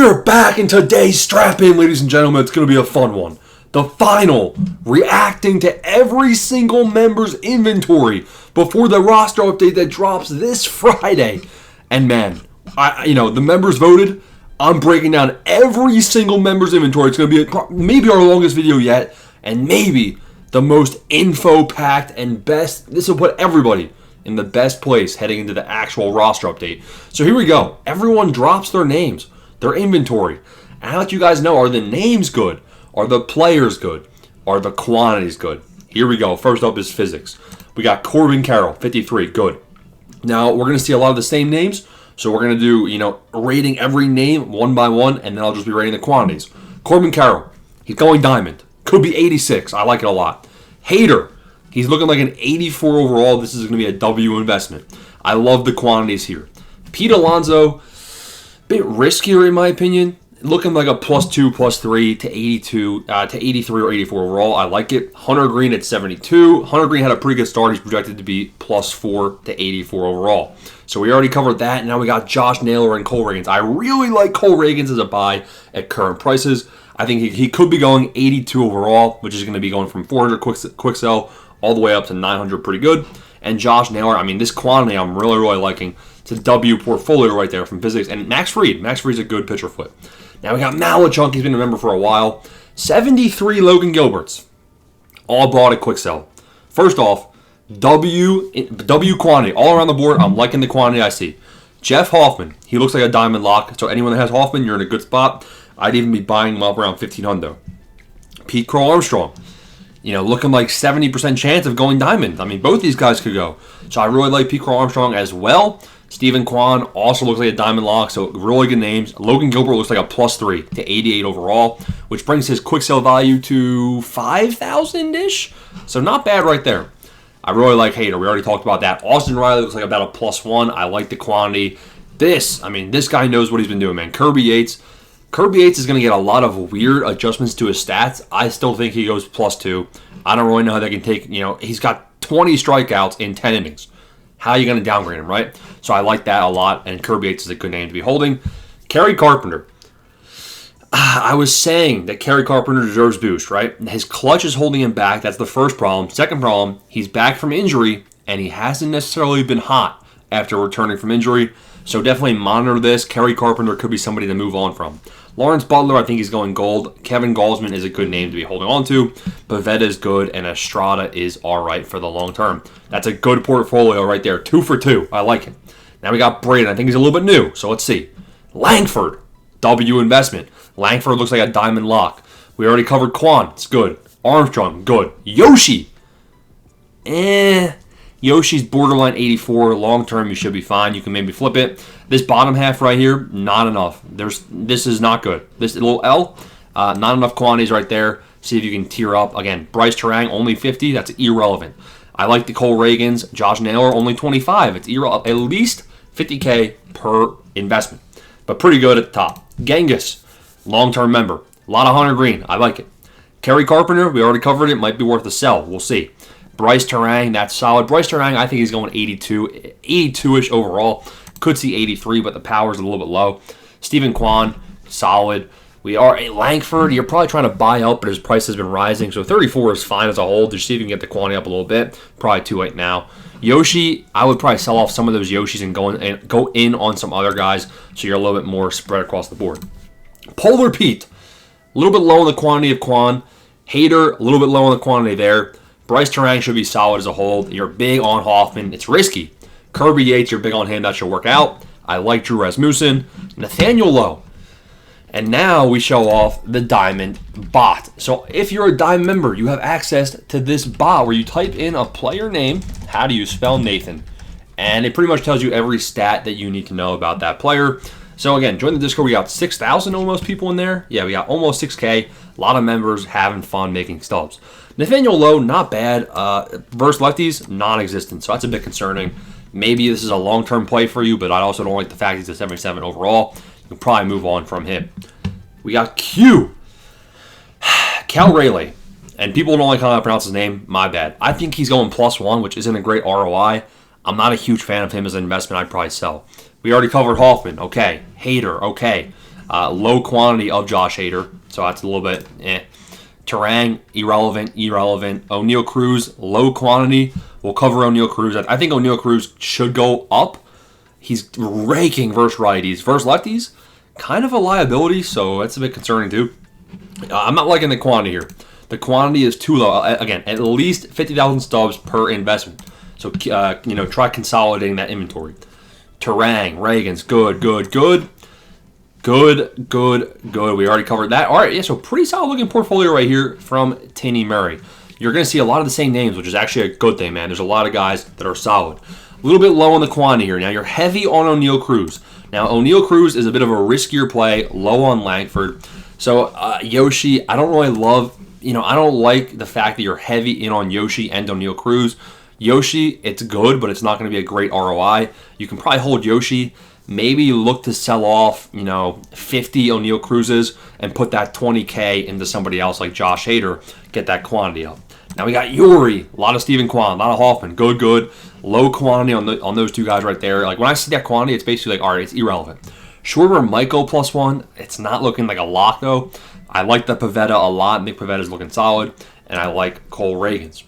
We're back, and today's strap in, ladies and gentlemen. It's going to be a fun one. The final, reacting to every single member's inventory before the roster update that drops this Friday. And man, the members voted. I'm breaking down every single member's inventory. It's going to be maybe our longest video yet, and maybe the most info-packed and best. This will put everybody in the best place heading into the actual roster update. So here we go. Everyone drops their names, their inventory. And I'll let you guys know, are the names good? Are the players good? Are the quantities good? Here we go. First up is physics. We got Corbin Carroll, 53, good. Now, we're going to see a lot of the same names. So we're going to do, rating every name one by one, and then I'll just be rating the quantities. Corbin Carroll, he's going diamond. Could be 86. I like it a lot. Hader, he's looking like an 84 overall. This is going to be a W investment. I love the quantities here. Pete Alonso, bit riskier in my opinion. Looking like a +2, +3 to 82, to 83 or 84 overall. I like it. Hunter Green at 72. Hunter Green had a pretty good start. He's projected to be +4 to 84 overall. So we already covered that. Now we got Josh Naylor and Cole Reagans. I really like Cole Reagans as a buy at current prices. I think he could be going 82 overall, which is going to be going from 400 quick sell all the way up to 900 pretty good. And Josh Naylor, this quantity I'm really, really liking. It's a W portfolio right there from physics. And Max Fried. Max Fried's a good pitcher flip. Now we got Malachunk. He's been a member for a while. 73 Logan Gilberts. All bought at quick sell. First off, W quantity. All around the board, I'm liking the quantity I see. Jeff Hoffman. He looks like a diamond lock. So anyone that has Hoffman, you're in a good spot. I'd even be buying him up around 1,500. Pete Crow Armstrong. Looking like 70% chance of going diamond. Both these guys could go. So I really like Pete Crow Armstrong as well. Stephen Kwan also looks like a diamond lock, so really good names. Logan Gilbert looks like a +3 to 88 overall, which brings his quick sell value to 5,000-ish. So not bad right there. I really like Hader. We already talked about that. Austin Riley looks like about a +1. I like the quantity. This guy knows what he's been doing, man. Kirby Yates is going to get a lot of weird adjustments to his stats. I still think he goes +2. I don't really know how they can take, he's got 20 strikeouts in 10 innings. How are you going to downgrade him, right? So I like that a lot, and Kirby Yates is a good name to be holding. Kerry Carpenter. I was saying that Kerry Carpenter deserves boost, right? His clutch is holding him back. That's the first problem. Second problem, he's back from injury, and he hasn't necessarily been hot after returning from injury. So definitely monitor this. Kerry Carpenter could be somebody to move on from. Lawrence Butler, I think he's going gold. Kevin Gausman is a good name to be holding on to. Pavetta is good, and Estrada is all right for the long term. That's a good portfolio right there. 2 for 2. I like it. Now we got Braden. I think he's a little bit new, so let's see. Langford, W investment. Langford looks like a diamond lock. We already covered Quan. It's good. Armstrong, good. Yoshi. Yoshi's borderline 84. Long term, you should be fine. You can maybe flip it. This bottom half right here, not enough. This is not good. This little L, not enough quantities right there. See if you can tier up. Again, Bryce Terang, only 50. That's irrelevant. I like the Cole Reagans. Josh Naylor, only 25. It's irrelevant. At least 50K per investment. But pretty good at the top. Genghis, long-term member. A lot of Hunter Green. I like it. Kerry Carpenter, we already covered it. Might be worth a sell. We'll see. Bryce Terang, that's solid. Bryce Terang, I think he's going 82-ish overall. Could see 83, but the power's a little bit low. Stephen Kwan, solid. We are a Langford. You're probably trying to buy out, but his price has been rising. So 34 is fine as a whole. Just see if you can get the quantity up a little bit. Probably too late now. Yoshi, I would probably sell off some of those Yoshis and go in on some other guys so you're a little bit more spread across the board. Polar Pete, a little bit low on the quantity of Quan. Hader, a little bit low on the quantity there. Bryce Terang should be solid as a whole. You're big on Hoffman. It's risky. Kirby Yates, you're big on him. That should work out. I like Drew Rasmussen. Nathaniel Lowe. And now we show off the Diamond bot. So if you're a Diamond member, you have access to this bot where you type in a player name. How do you spell Nathan? And it pretty much tells you every stat that you need to know about that player. So again, join the Discord. We got 6,000 almost people in there. Yeah, we got almost 6K. A lot of members having fun making stubs. Nathaniel Lowe, not bad. Versus lefties, non-existent. So that's a bit concerning. Maybe this is a long-term play for you, but I also don't like the fact he's a 77 overall. You can probably move on from him. We got Q. Cal Rayleigh. And people don't like how I pronounce his name. My bad. I think he's going +1, which isn't a great ROI. I'm not a huge fan of him as an investment. I'd probably sell. We already covered Hoffman. Okay. Hader. Okay. Low quantity of Josh Hader, so that's a little bit Terang, irrelevant. O'Neal Cruz, low quantity. We'll cover O'Neal Cruz. I think O'Neal Cruz should go up. He's raking versus righties. Versus lefties, kind of a liability, so that's a bit concerning too. I'm not liking the quantity here. The quantity is too low. Again, at least 50,000 stubs per investment. So, try consolidating that inventory. Terang, Reagans, good. We already covered that. All right, yeah, so pretty solid looking portfolio right here from Tinny Murray. You're going to see a lot of the same names, which is actually a good thing, man. There's a lot of guys that are solid. A little bit low on the quantity here. Now, you're heavy on O'Neal Cruz. Now, O'Neal Cruz is a bit of a riskier play, low on Langford. So, Yoshi, I don't really love, I don't like the fact that you're heavy in on Yoshi and O'Neal Cruz. Yoshi, it's good, but it's not going to be a great ROI. You can probably hold Yoshi. Maybe you look to sell off, 50 O'Neal Cruzes and put that 20K into somebody else like Josh Hader, get that quantity up. Now we got Yuri, a lot of Steven Kwan, a lot of Hoffman, good. Low quantity on those two guys right there. Like when I see that quantity, it's basically like, all right, it's irrelevant. Schwarber, Michael +1. It's not looking like a lock though. I like the Pivetta a lot. Nick Pivetta's looking solid, and I like Cole Reagans.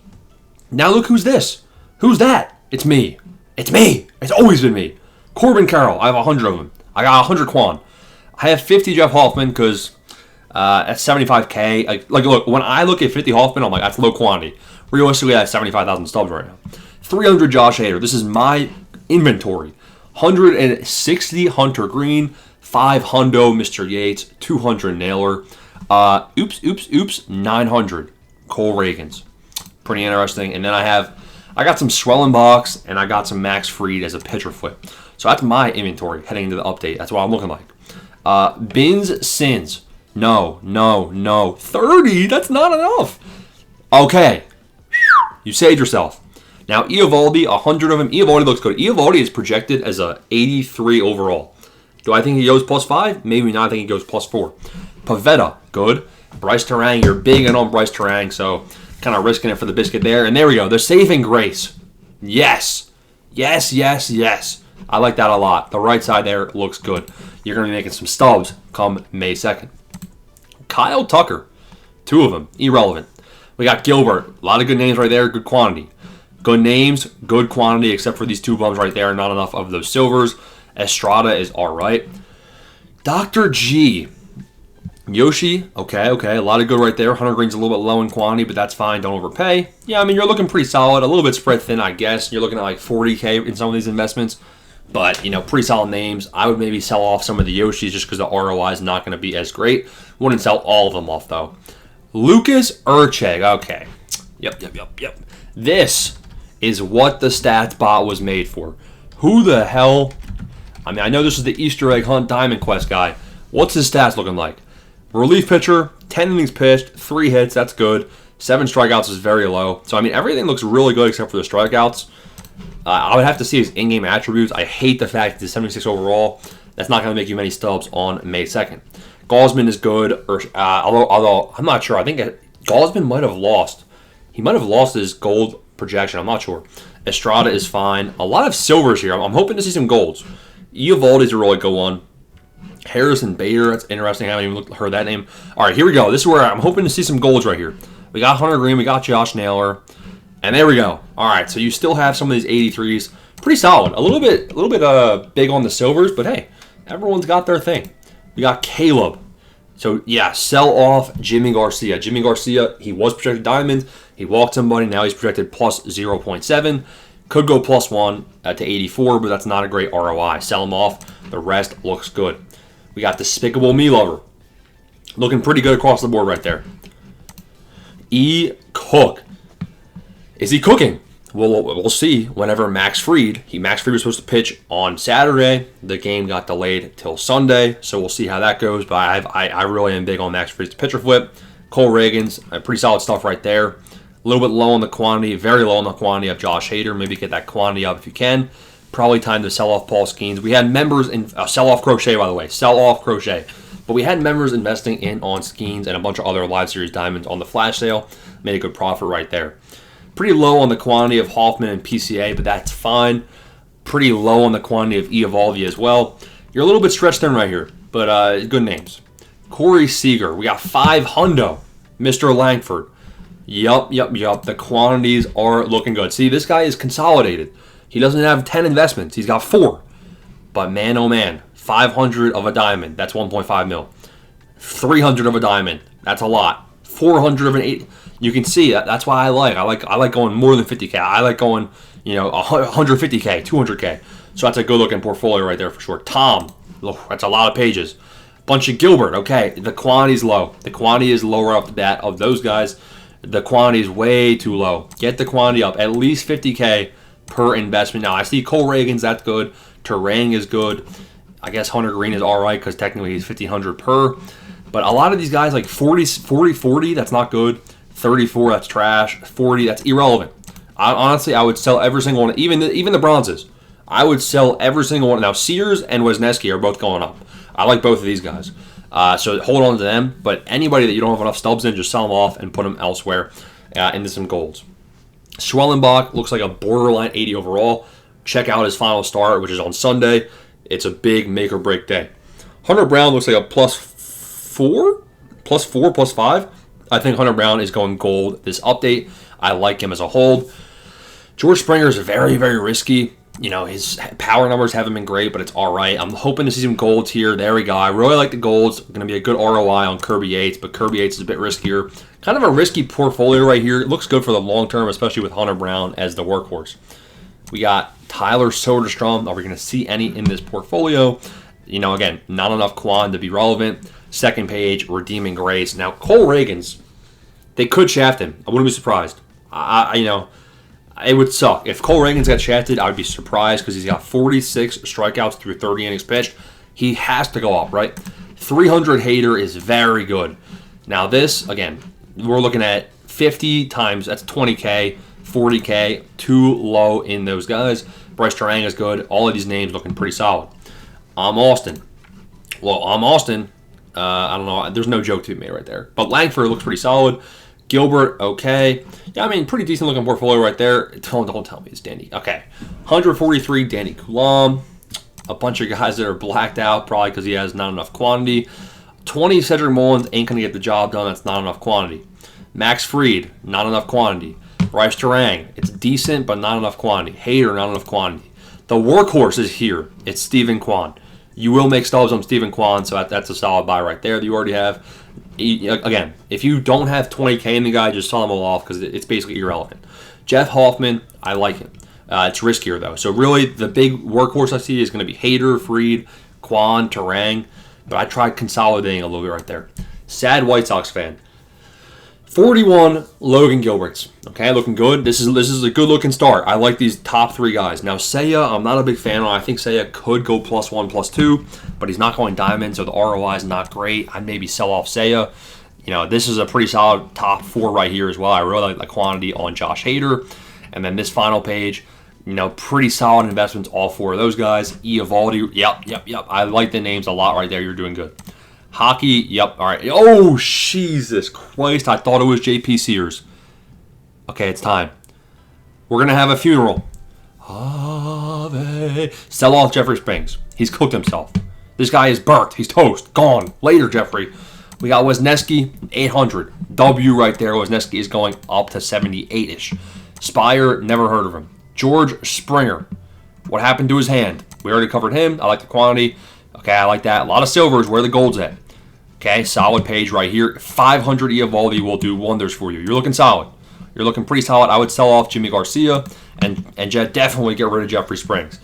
Now look who's this. Who's that? It's me. It's always been me. Corbin Carroll. I have 100 of them. I got 100 Quan. I have 50 Jeff Hoffman because that's 75K. Like, look, when I look at 50 Hoffman, I'm like, that's low quantity. Realistically, I have 75,000 stubs right now. 300 Josh Hader. This is my inventory. 160 Hunter Green. 5 Hundo Mr. Yates. 200 Naylor. 900 Cole Reagans. Pretty interesting. And then I got some Swellenbachs and I got some Max Fried as a pitcher flip. So that's my inventory heading into the update. That's what I'm looking like. Bins, Sins. No. 30? That's not enough. Okay. You saved yourself. Now, Eovaldi, 100 of them. Eovaldi looks good. Eovaldi is projected as a 83 overall. Do I think he goes +5? Maybe not. I think he goes +4. Pivetta, good. Bryce Terang, you're big in on Bryce Terang, so kind of risking it for the biscuit there. And there we go. They're saving grace. Yes. I like that a lot. The right side there looks good. You're going to be making some stubs come May 2nd. Kyle Tucker, 2 of them, irrelevant. We got Gilbert, a lot of good names right there, good quantity. Good names, good quantity, except for these 2 bums right there, not enough of those silvers. Estrada is all right. Dr. G, Yoshi, okay, a lot of good right there. Hunter Green's a little bit low in quantity, but that's fine, don't overpay. Yeah, I mean, you're looking pretty solid, a little bit spread thin, I guess. You're looking at like 40K in some of these investments, but, pretty solid names. I would maybe sell off some of the Yoshis just because the ROI is not going to be as great. Wouldn't sell all of them off, though. Lucas Urcheg, okay. Yep. This is what the stats bot was made for. Who the hell? I mean, I know this is the Easter egg hunt Diamond Quest guy. What's his stats looking like? Relief pitcher, 10 innings pitched, 3 hits, that's good. 7 strikeouts is very low. So, I mean, everything looks really good except for the strikeouts. I would have to see his in-game attributes. I hate the fact that he's 76 overall. That's not going to make you many stubs on May 2nd. Gausman is good, although I'm not sure. I think Gausman might have lost. He might have lost his gold projection. I'm not sure. Estrada is fine. A lot of silvers here. I'm hoping to see some golds. Eovaldi's a really good one. Harrison Bader, that's interesting. I haven't even heard that name. All right, here we go. This is where I'm hoping to see some golds right here. We got Hunter Green. We got Josh Naylor. And there we go. All right, so you still have some of these 83s. Pretty solid. A little bit big on the silvers, but hey, everyone's got their thing. We got Caleb. So, yeah, sell off Jimmy Garcia. Jimmy Garcia, he was projected diamond. He walked somebody. Now he's projected plus 0.7. Could go +1 to 84, but that's not a great ROI. Sell him off. The rest looks good. We got Despicable Me Lover. Looking pretty good across the board right there. E. Cook. Is he cooking? We'll see whenever Max Fried was supposed to pitch on Saturday. The game got delayed till Sunday, so we'll see how that goes. But I really am big on Max Fried's pitcher flip. Cole Reagans, pretty solid stuff right there. A little bit low on the quantity, very low on the quantity of Josh Hader. Maybe get that quantity up if you can. Probably time to sell off Paul Skeens. We had members in sell off Crochet, by the way. Sell off Crochet. But we had members investing in on Skeens and a bunch of other Live Series diamonds on the flash sale. Made a good profit right there. Pretty low on the quantity of Hoffman and PCA, but that's fine. Pretty low on the quantity of Eovaldi as well. You're a little bit stretched thin right here. but good names. Corey Seager. We got 5 hundo. Mr. Langford. Yup. The quantities are looking good. See, this guy is consolidated. He doesn't have 10 investments. He's got 4. But man, oh man, 500 of a diamond. That's 1.5 mil. 300 of a diamond. That's a lot. 400 of an 8. You can see that's why I like going more than 50K. I like going, 150K, 200K. So that's a good looking portfolio right there for sure. Tom, that's a lot of pages. Bunch of Gilbert. Okay, the quantity's low. The quantity is lower off the bat of those guys. The quantity is way too low. Get the quantity up. At least 50K per investment. Now, I see Cole Reagan's, that's good. Terang is good. I guess Hunter Green is all right because technically he's 1,500 per. But a lot of these guys, like 40, that's not good. 34, that's trash. 40, that's irrelevant. Honestly, I would sell every single one. Even the bronzes. I would sell every single one. Now, Sears and Wisniewski are both going up. I like both of these guys. So hold on to them. But anybody that you don't have enough stubs in, just sell them off and put them elsewhere into some golds. Schwellenbach looks like a borderline 80 overall. Check out his final start, which is on Sunday. It's a big make or break day. Hunter Brown looks like a +4, +5. I think Hunter Brown is going gold this update. I like him as a hold. George Springer is very, very risky. His power numbers haven't been great, but it's all right. I'm hoping to see some golds here. There we go. I really like the golds. Going to be a good ROI on Kirby Yates, but Kirby Yates is a bit riskier. Kind of a risky portfolio right here. It looks good for the long term, especially with Hunter Brown as the workhorse. We got Tyler Soderstrom. Are we going to see any in this portfolio? Again, not enough quan to be relevant. Second page, Redeeming Grace. Now, Cole Reagan's, they could shaft him. I wouldn't be surprised. It would suck. If Cole Reagan's got shafted, I would be surprised because he's got 46 strikeouts through 30 innings pitched. He has to go up, right? 300 hater is very good. Now this, again, we're looking at 50 times, that's 20K, 40K, too low in those guys. Bryce Terang is good. All of these names looking pretty solid. Austin. Well, Austin, I don't know. There's no joke to be made right there. But Langford looks pretty solid. Gilbert, okay. Yeah, I mean, pretty decent looking portfolio right there. Don't tell me it's Danny. Okay. 143, Danny Coulomb. A bunch of guys that are blacked out, probably because he has not enough quantity. 20, Cedric Mullins ain't going to get the job done. That's not enough quantity. Max Fried, not enough quantity. Bryce Terang, it's decent, but not enough quantity. Hater, not enough quantity. The workhorse is here. It's Stephen Kwan. You will make stubs on Stephen Kwan, so that's a solid buy right there that you already have. Again, if you don't have 20K in the guy, just sell them all off because it's basically irrelevant. Jeff Hoffman, I like him. It's riskier, though. So really, the big workhorse I see is going to be Hader, Fried, Kwan, Terang. But I tried consolidating a little bit right there. Sad White Sox fan. 41, Logan Gilberts. Okay, looking good. This is a good-looking start. I like these top 3 guys. Now, Seiya, I'm not a big fan of. I think Seiya could go +1, +2, but he's not going diamond, so the ROI is not great. I'd maybe sell off Seiya. This is a pretty solid top 4 right here as well. I really like the quantity on Josh Hader. And then this final page, pretty solid investments, all 4 of those guys. Eovaldi, yep. I like the names a lot right there. You're doing good. Hockey, yep, all right. Oh, Jesus Christ, I thought it was JP Sears. Okay, it's time. We're going to have a funeral. Sell off Jeffrey Springs. He's cooked himself. This guy is burnt. He's toast. Gone. Later, Jeffrey. We got Wisniewski, 800. W right there. Wisniewski is going up to 78-ish. Spire, never heard of him. George Springer. What happened to his hand? We already covered him. I like the quantity. Okay, I like that. A lot of silvers. Where are the golds at? Okay, solid page right here. 500 Eovaldi will do wonders for you. You're looking solid. You're looking pretty solid. I would sell off Jimmy Garcia and definitely get rid of Jeffrey Springs.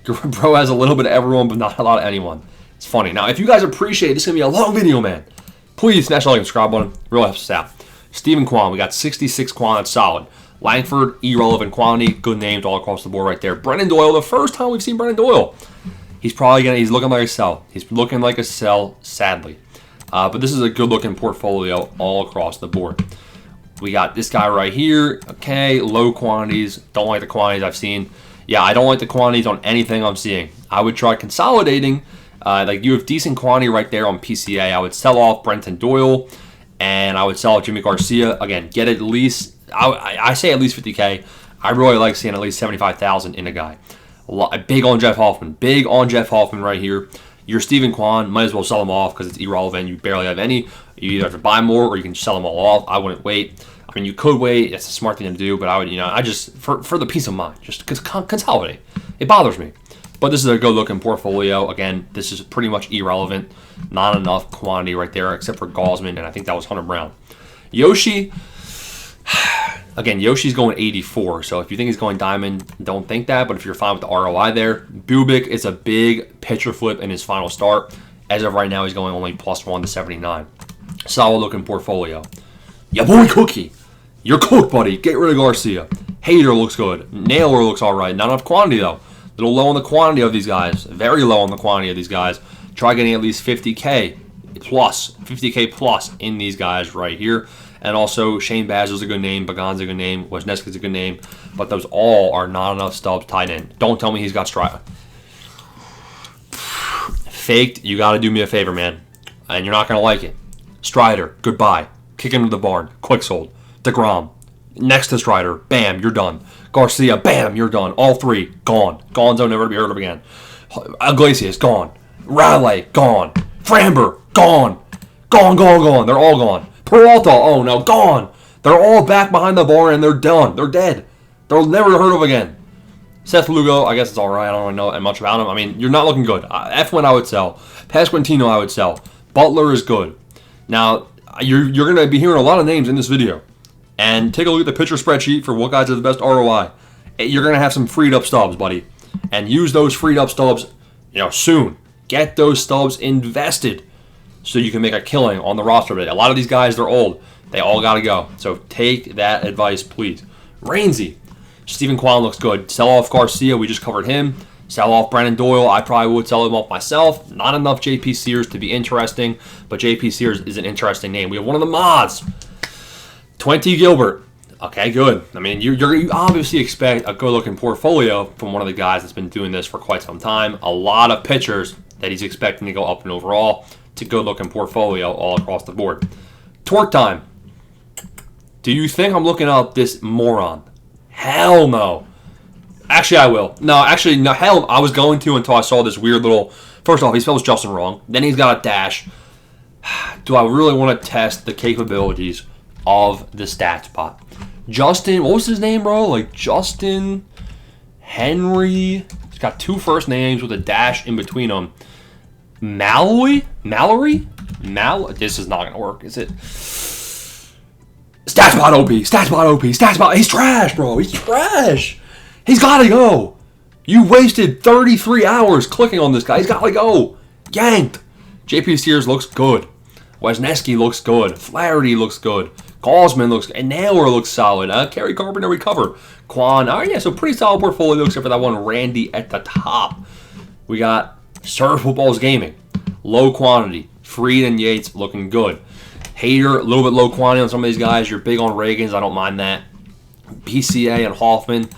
Bro has a little bit of everyone, but not a lot of anyone. It's funny. Now, if you guys appreciate it, this is going to be a long video, man. Please smash the like and subscribe button. Really helps us out. Stephen Kwan, we got 66 Kwan. That's solid. Langford, irrelevant quantity. Good names all across the board right there. Brennan Doyle, the first time we've seen Brennan Doyle. He's looking like a sell. He's looking like a sell, sadly. But this is a good-looking portfolio all across the board. We got this guy right here. Okay, low quantities. Don't like the quantities I've seen. Yeah, I don't like the quantities on anything I'm seeing. I would try consolidating. Like you have decent quantity right there on PCA. I would sell off Brenton Doyle, and I would sell off Jimmy Garcia. Again, get at least, I say at least 50K. I really like seeing at least 75,000 in a guy. Big on Jeff Hoffman. Big on Jeff Hoffman right here. Your Steven Kwan, might as well sell them off because it's irrelevant. You barely have any. You either have to buy more or you can sell them all off. I wouldn't wait. I mean, you could wait. It's a smart thing to do, but I would, I just, for the peace of mind, just consolidate. It bothers me. But this is a good-looking portfolio. Again, this is pretty much irrelevant. Not enough quantity right there, except for Gaussman, and I think that was Hunter Brown. Yoshi, again, Yoshi's going 84, so if you think he's going diamond, don't think that, but if you're fine with the ROI there, Bubik is a big pitcher flip in his final start. As of right now, he's going only +1 to 79. Solid-looking portfolio. Ya boy Cookie, you're cooked, buddy. Get rid of Garcia. Hader looks good. Naylor looks all right. Not enough quantity, though. A little low on the quantity of these guys. Very low on the quantity of these guys. Try getting at least 50K plus in these guys right here. And also, Shane Bazzel's a good name. Bagan's a good name. Wesneski's a good name. But those all are not enough stubs tied in. Don't tell me he's got Strider. Faked, you got to do me a favor, man. And you're not going to like it. Strider, goodbye. Kick him to the barn. Quick sold. DeGrom, next to Strider. Bam, you're done. Garcia, bam, you're done. All three, gone. Gonzo, never to be heard of again. Iglesias, gone. Raleigh, gone. Framber, gone. Gone. They're all gone. Peralta, oh no, gone. They're all back behind the barn and they're done. They're dead. They're never heard of again. Seth Lugo, I guess it's all right. I don't really know that much about him. I mean, you're not looking good. F1 I would sell. Pasquantino I would sell. Butler is good. Now, you're going to be hearing a lot of names in this video. And take a look at the pitcher spreadsheet for what guys have the best ROI. You're going to have some freed up stubs, buddy. And use those freed up stubs, soon. Get those stubs invested so you can make a killing on the roster. A lot of these guys, they're old. They all got to go. So take that advice, please. Rainsy. Steven Kwan looks good. Sell off Garcia. We just covered him. Sell off Brandon Doyle. I probably would sell him off myself. Not enough JP Sears to be interesting, but JP Sears is an interesting name. We have one of the mods. 20 Gilbert. Okay, good. I mean, you obviously expect a good-looking portfolio from one of the guys that's been doing this for quite some time. A lot of pitchers that he's expecting to go up in overall. It's a good-looking portfolio all across the board. Torque time. Do you think I'm looking up this moron? Hell no. Actually, I will. No, hell, I was going to until I saw this weird little... First off, he spells Justin wrong. Then he's got a dash. Do I really want to test the capabilities of the stats bot? Justin, what was his name, bro? Like Justin Henry. He's got two first names with a dash in between them. Mallory? This is not going to work, is it? StatsBot OP. He's trash, bro. He's trash. He's got to go. You wasted 33 hours clicking on this guy. He's got to go. Yanked. JP Sears looks good. Wesneski looks good. Flaherty looks good. Gaussman looks good. And Naylor looks solid. Kerry Carpenter recovered. Kwan. Oh, yeah, so pretty solid portfolio except for that one Randy at the top. We got Surf Football's Gaming. Low quantity. Freed and Yates looking good. Hader, a little bit low quantity on some of these guys. You're big on Reagans. I don't mind that. PCA and Hoffman.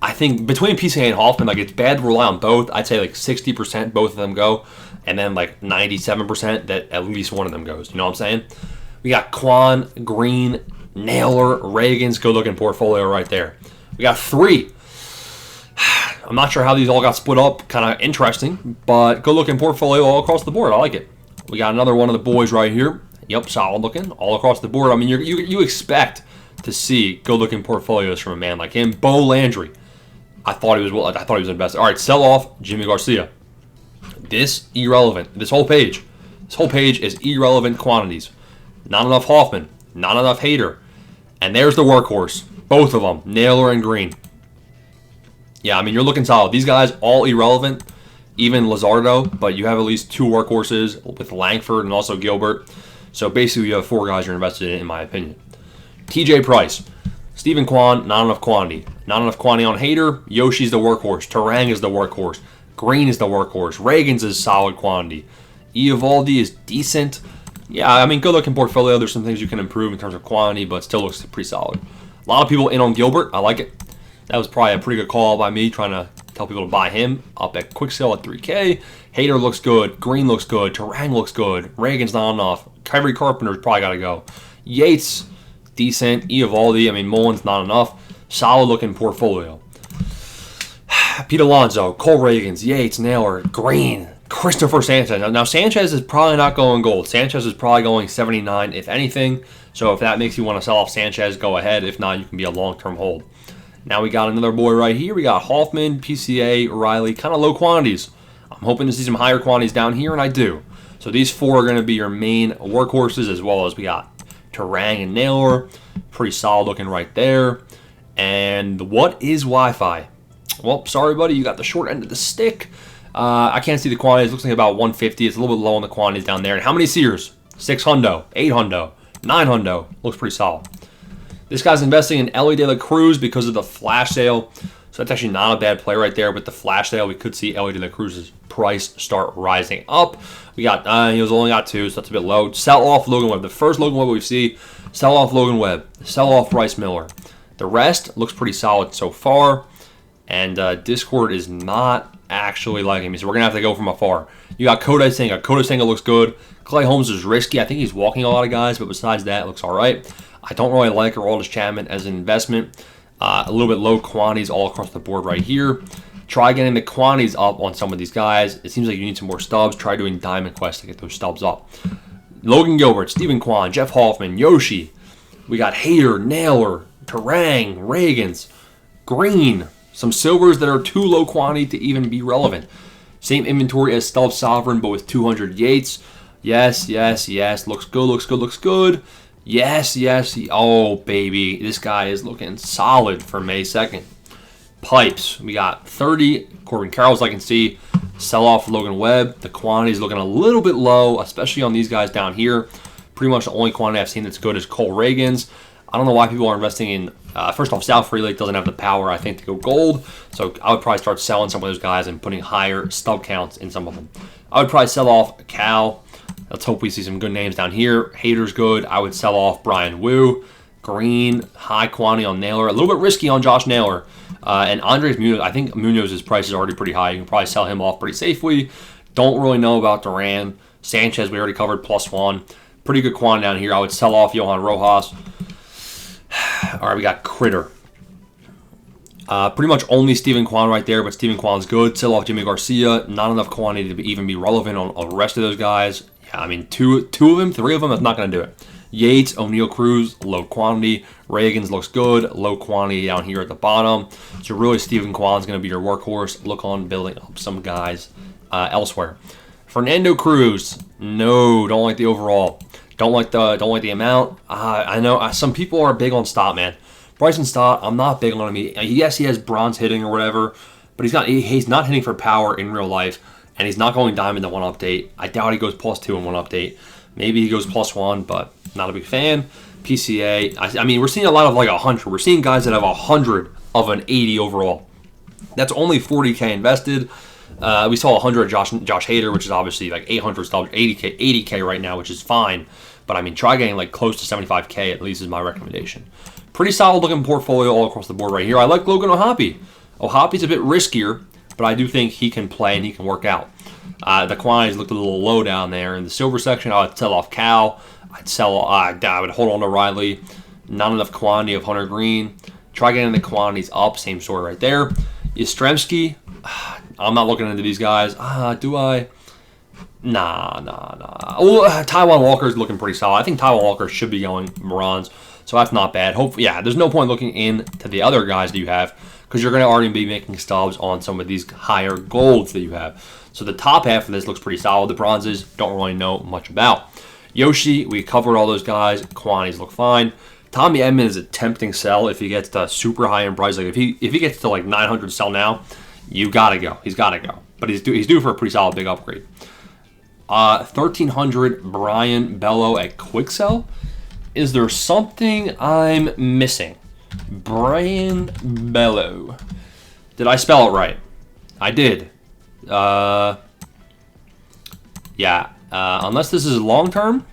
I think between PCA and Hoffman, it's bad to rely on both. I'd say 60% both of them go. And then 97% that at least one of them goes. You know what I'm saying? We got Kwan, Green, Naylor, Reagans. Good-looking portfolio right there. We got 3. I'm not sure how these all got split up. Kind of interesting. But good-looking portfolio all across the board. I like it. We got another one of the boys right here. Yep, solid-looking. All across the board. I mean, you expect to see good-looking portfolios from a man like him. Bo Landry. I thought he was the best. All right, sell off Jimmy Garcia. This irrelevant. This whole page is irrelevant quantities. Not enough Hoffman. Not enough Hader. And there's the workhorse. Both of them. Naylor and Green. Yeah, I mean, you're looking solid. These guys, all irrelevant. Even Luzardo. But you have at least 2 workhorses with Langford and also Gilbert. So basically, you have 4 guys you're invested in my opinion. TJ Price. Steven Kwan, not enough quantity. Not enough quantity on Hader. Yoshi's the workhorse. Terang is the workhorse. Green is the workhorse. Reagans is solid quantity. Eovaldi is decent. Yeah, I mean, good-looking portfolio. There's some things you can improve in terms of quantity, but still looks pretty solid. A lot of people in on Gilbert. I like it. That was probably a pretty good call by me, trying to tell people to buy him. Up at quick sale at 3K. Hader looks good. Green looks good. Terang looks good. Reagan's not enough. Kerry Carpenter's probably got to go. Yates, decent. Eovaldi, I mean, Mullins, not enough. Solid-looking portfolio. Pete Alonso, Cole Reagans, Yates, Naylor, Green, Christopher Sanchez. Now, Sanchez is probably not going gold. Sanchez is probably going 79, if anything. So if that makes you want to sell off Sanchez, go ahead. If not, you can be a long-term hold. Now we got another boy right here. We got Hoffman, PCA, Riley, kind of low quantities. I'm hoping to see some higher quantities down here, and I do. So these four are going to be your main workhorses, as well as we got Terang and Naylor. Pretty solid looking right there. And what is Wi-Fi? Well, sorry, buddy. You got the short end of the stick. I can't see the quantities. Looks like about 150. It's a little bit low on the quantities down there. And how many seers? 6 hundo, 8 hundo, 9 hundo. Looks pretty solid. This guy's investing in Elly De La Cruz because of the flash sale. So that's actually not a bad play right there. With the flash sale, we could see Elly De La Cruz's price start rising up. We got, he was only got 2, so that's a bit low. Sell off Logan Webb. The first Logan Webb we see, sell off Logan Webb. Sell off Bryce Miller. The rest looks pretty solid so far. And Discord is not actually liking me, so we're going to have to go from afar. You got Kodai Senga. Kodai Senga looks good. Clay Holmes is risky. I think he's walking a lot of guys, but besides that, it looks all right. I don't really like Aroldis Chapman as an investment. A little bit low quantities all across the board right here. Try getting the quantities up on some of these guys. It seems like you need some more stubs. Try doing Diamond Quest to get those stubs up. Logan Gilbert, Stephen Kwan, Jeff Hoffman, Yoshi. We got Hader, Naylor, Terang, Reagans, Green. Some silvers that are too low quantity to even be relevant. Same inventory as Stub Sovereign, but with 200 Yates. Yes, yes, yes. Looks good, looks good, looks good. Yes, yes. Oh, baby. This guy is looking solid for May 2nd. Pipes. We got 30. Corbin Carroll's I can see. Sell off Logan Webb. The quantity is looking a little bit low, especially on these guys down here. Pretty much the only quantity I've seen that's good is Cole Reagans. I don't know why people are investing in, first off, Sal Freelick doesn't have the power, I think, to go gold. So I would probably start selling some of those guys and putting higher stub counts in some of them. I would probably sell off Cal. Let's hope we see some good names down here. Hader's good. I would sell off Brian Wu. Green, high quantity on Naylor. A little bit risky on Josh Naylor. And Andres Munoz, I think Munoz's price is already pretty high. You can probably sell him off pretty safely. Don't really know about Duran. Sanchez, we already covered, +1. Pretty good quantity down here. I would sell off Johan Rojas. All right, we got Critter. Pretty much only Stephen Kwan right there, but Stephen Kwan's good. Sell off Jimmy Garcia. Not enough quantity to even be relevant on the rest of those guys. Yeah, I mean, two of them, 3 of them, that's not going to do it. Yates, O'Neal Cruz, low quantity. Reagans looks good, low quantity down here at the bottom. So really, Stephen Kwan's going to be your workhorse. Look on building up some guys elsewhere. Fernando Cruz, no, don't like the overall. Don't like the amount. I know some people are big on Stott, man. Bryson Stott, I'm not big on him. Yes, he has bronze hitting or whatever, but he's not hitting for power in real life, and he's not going diamond in one update. I doubt he goes +2 in one update. Maybe he goes +1, but not a big fan. PCA, I mean, we're seeing a lot of like 100. We're seeing guys that have 100 of an 80 overall. That's only 40K invested. We saw 100 Josh Hader, which is obviously like 800 stubs, 80K right now, which is fine. But I mean, try getting like close to 75K at least is my recommendation. Pretty solid looking portfolio all across the board right here. I like Logan O'Hoppe. O'Hoppe's a bit riskier, but I do think he can play and he can work out. The quantities looked a little low down there. In the silver section, I would sell off Cal. I would hold on to Riley. Not enough quantity of Hunter Green. Try getting the quantities up. Same story right there. Yastrzemski, I'm not looking into these guys. Do I? Nah. Well, Taiwan Walker's looking pretty solid. I think Taiwan Walker should be going bronze, so that's not bad. Hopefully, yeah, there's no point looking into the other guys that you have because you're going to already be making stubs on some of these higher golds that you have. So the top half of this looks pretty solid. The bronzes, don't really know much about. Yoshi, we covered all those guys. Quantities look fine. Tommy Edman is a tempting sell if he gets to super high in price. Like if he gets to like 900 sell now, you gotta go. He's gotta go. But he's due for a pretty solid big upgrade. 1300 Brian Bello at quick sell. Is there something I'm missing? Brian Bello. Did I spell it right? I did. Yeah. Unless this is long term,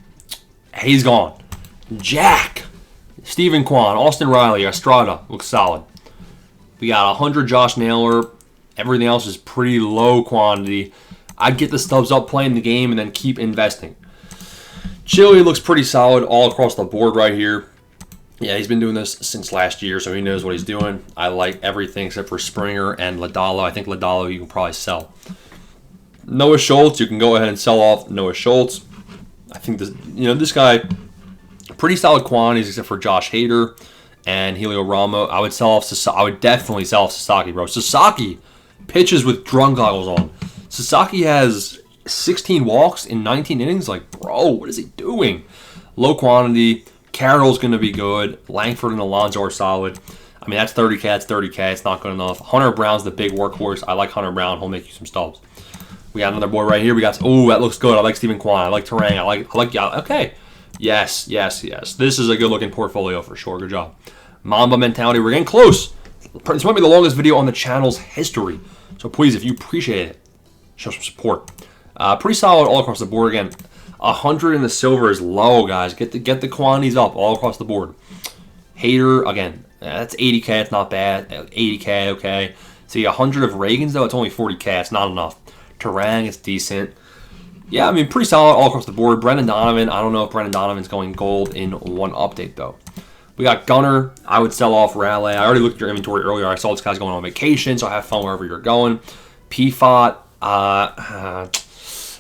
he's gone. Jack. Stephen Kwan, Austin Riley, Estrada looks solid. We got 100 Josh Naylor. Everything else is pretty low quantity. I'd get the stubs up playing the game and then keep investing. Chili looks pretty solid all across the board right here. Yeah, he's been doing this since last year, so he knows what he's doing. I like everything except for Springer and Ladalo. I think Ladalo you can probably sell. Noah Schultz, you can go ahead and sell off Noah Schultz. I think this guy, pretty solid quantities except for Josh Hader and Helio Ramo. I would definitely sell off Sasaki, bro. Sasaki pitches with drunk goggles on. Sasaki has 16 walks in 19 innings. Like, bro, what is he doing? Low quantity. Carroll's going to be good. Langford and Alonso are solid. I mean, that's 30K. That's 30K. It's not good enough. Hunter Brown's the big workhorse. I like Hunter Brown. He'll make you some stubs. We got another boy right here. We got, oh, that looks good. I like Stephen Kwan. I like Terang. I like, okay. Yes. This is a good-looking portfolio for sure. Good job. Mamba mentality. We're getting close. This might be the longest video on the channel's history. So please, if you appreciate it, show some support. Pretty solid all across the board. Again, 100 in the silver is low, guys. Get the quantities up all across the board. Hader, again, that's 80K. It's not bad. 80K, okay. See, 100 of Reagan's, though, it's only 40K. It's not enough. Terang, it's decent. Yeah, I mean, pretty solid all across the board. Brendan Donovan, I don't know if Brendan Donovan's going gold in one update, though. We got Gunner. I would sell off Raleigh. I already looked at your inventory earlier. I saw this guy's going on vacation, so have fun wherever you're going. PFOT,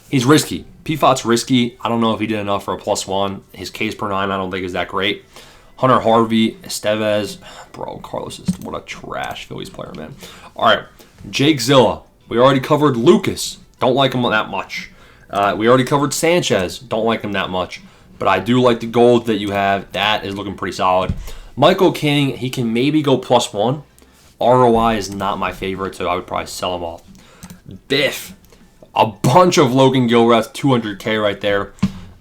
he's risky. PFOT's risky. I don't know if he did enough for a +1. His Ks per 9 I don't think is that great. Hunter Harvey, Estevez. Bro, Carlos is what a trash Phillies player, man. All right, Jake Zilla. We already covered Lucas. Don't like him that much. We already covered Sanchez. Don't like him that much. But I do like the gold that you have. That is looking pretty solid. Michael King, he can maybe go +1. ROI is not my favorite, so I would probably sell him off. Biff. A bunch of Logan Gilreath, 200K right there.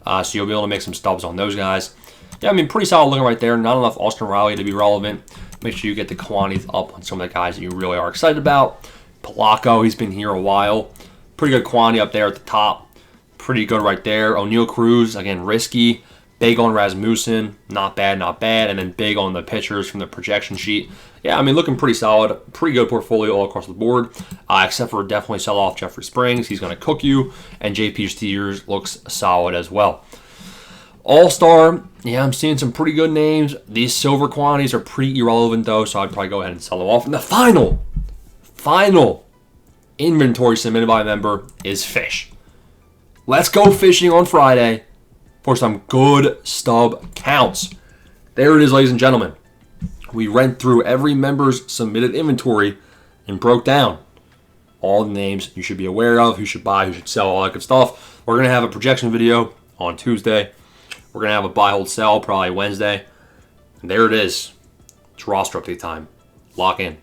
So you'll be able to make some stubs on those guys. Yeah, I mean, pretty solid looking right there. Not enough Austin Riley to be relevant. Make sure you get the quantities up on some of the guys that you really are excited about. Polanco, he's been here a while. Pretty good quantity up there at the top. Pretty good right there. O'Neal Cruz, again, risky. Big on Rasmussen. Not bad. And then big on the pitchers from the projection sheet. Yeah, I mean, looking pretty solid. Pretty good portfolio all across the board. Except for definitely sell off Jeffrey Springs. He's going to cook you. And JP Steers looks solid as well. All-Star, yeah, I'm seeing some pretty good names. These silver quantities are pretty irrelevant, though, so I'd probably go ahead and sell them off. And the final inventory submitted by a member is fish. Let's go fishing on Friday for some good stub counts. There it is, ladies and gentlemen. We went through every member's submitted inventory and broke down all the names you should be aware of, who should buy, who should sell, all that good stuff. We're going to have a projection video on Tuesday. We're going to have a buy, hold, sell probably Wednesday. And there it is. It's roster update time. Lock in.